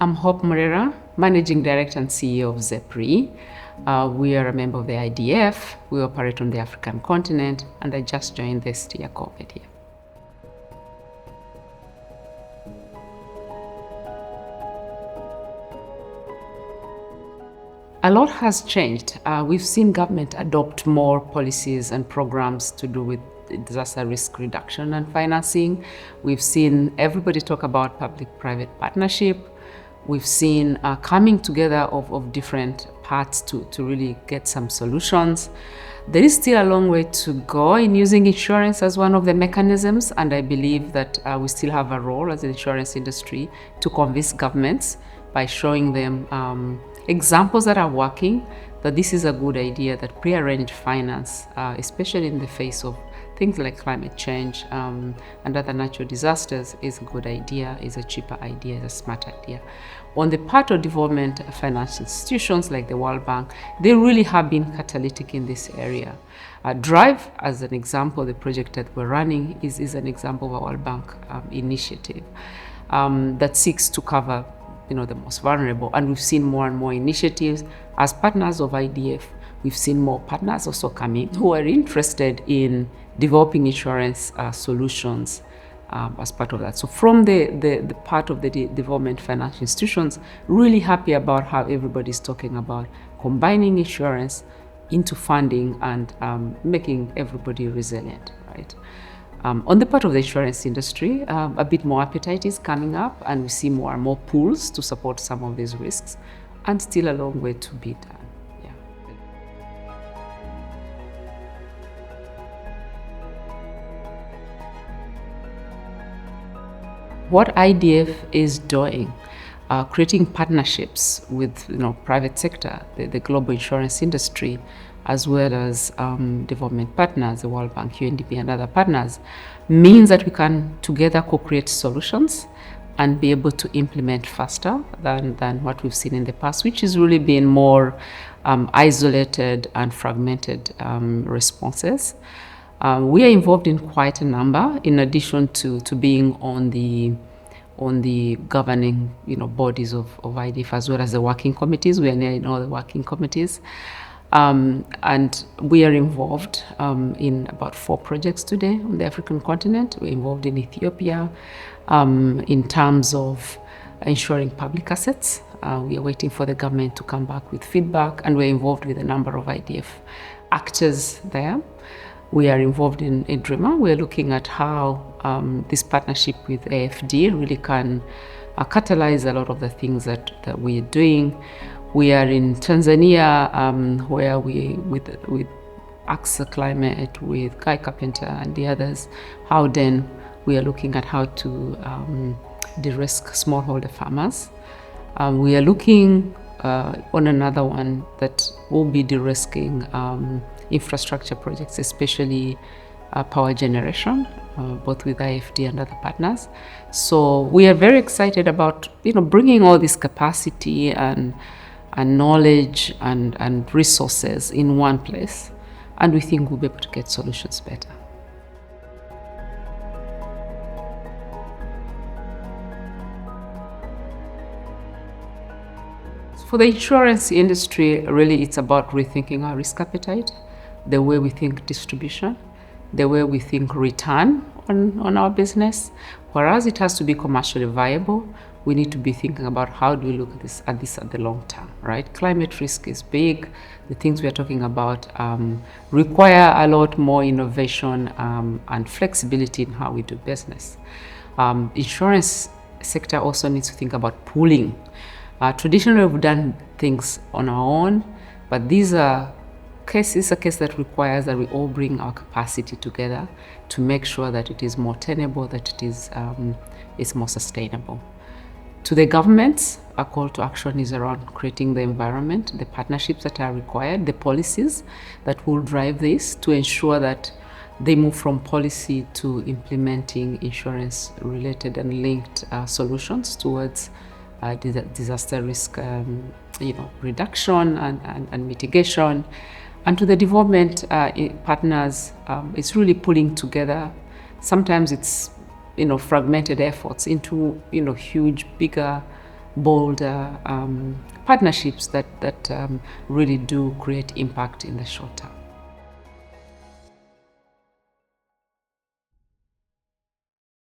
I'm Hope Murera, Managing Director and CEO of ZEP-RE. We are a member of the IDF. We operate on the African continent, and I just joined this year COVID here. A lot has changed. We've seen government adopt more policies and programs to do with disaster risk reduction and financing. We've seen everybody talk about public-private partnership. We've seen coming together of different parts to really get some solutions. There is still a long way to go in using insurance as one of the mechanisms, and I believe that we still have a role as an insurance industry to convince governments by showing them examples that are working, that this is a good idea, that pre-arranged finance, especially in the face of things like climate change and other natural disasters, is a good idea, is a cheaper idea, is a smart idea. On the part of development financial institutions like the World Bank, they really have been catalytic in this area. Drive, as an example, the project that we're running is an example of a World Bank initiative that seeks to cover the most vulnerable. And we've seen more and more initiatives. As partners of IDF, we've seen more partners also coming who are interested in developing insurance solutions as part of that. So from the part of the development financial institutions, really happy about how everybody's talking about combining insurance into funding and making everybody resilient, right? On the part of the insurance industry, a bit more appetite is coming up, and we see more and more pools to support some of these risks, and still a long way to be done. Yeah. What IDF is doing, creating partnerships with private sector, the global insurance industry, as well as development partners, the World Bank, UNDP, and other partners, means that we can together co-create solutions and be able to implement faster than what we've seen in the past, which has really been more isolated and fragmented responses. We are involved in quite a number, in addition to being on the governing bodies of IDF, as well as the working committees. We are near in all the working committees. And we are involved in about 4 projects today on the African continent. We're involved in Ethiopia in terms of ensuring public assets. We are waiting for the government to come back with feedback, and we're involved with a number of IDF actors there. We are involved in DRIMA. We're looking at how this partnership with AFD really can catalyze a lot of the things that we are doing. We are in Tanzania, where with AXA Climate, with Guy Carpenter and the others, how then we are looking at how to de-risk smallholder farmers. We are looking on another one that will be de-risking infrastructure projects, especially power generation, both with IFD and other partners. So we are very excited about bringing all this capacity and knowledge and resources in one place, and we think we'll be able to get solutions better. For the insurance industry, really it's about rethinking our risk appetite, the way we think distribution, the way we think return on our business. Whereas it has to be commercially viable, we need to be thinking about how do we look at this at the long term, right? Climate risk is big. The things we are talking about require a lot more innovation and flexibility in how we do business. Insurance sector also needs to think about pooling. Traditionally, we've done things on our own, but these are cases, a case that requires that we all bring our capacity together to make sure that it is more tenable, that it is more sustainable. To the governments, our call to action is around creating the environment, the partnerships that are required, the policies that will drive this to ensure that they move from policy to implementing insurance-related and linked solutions towards disaster risk reduction and mitigation. And to the development partners, it's really pulling together. Sometimes it's fragmented efforts into huge, bigger bolder partnerships that really do create impact in the short term.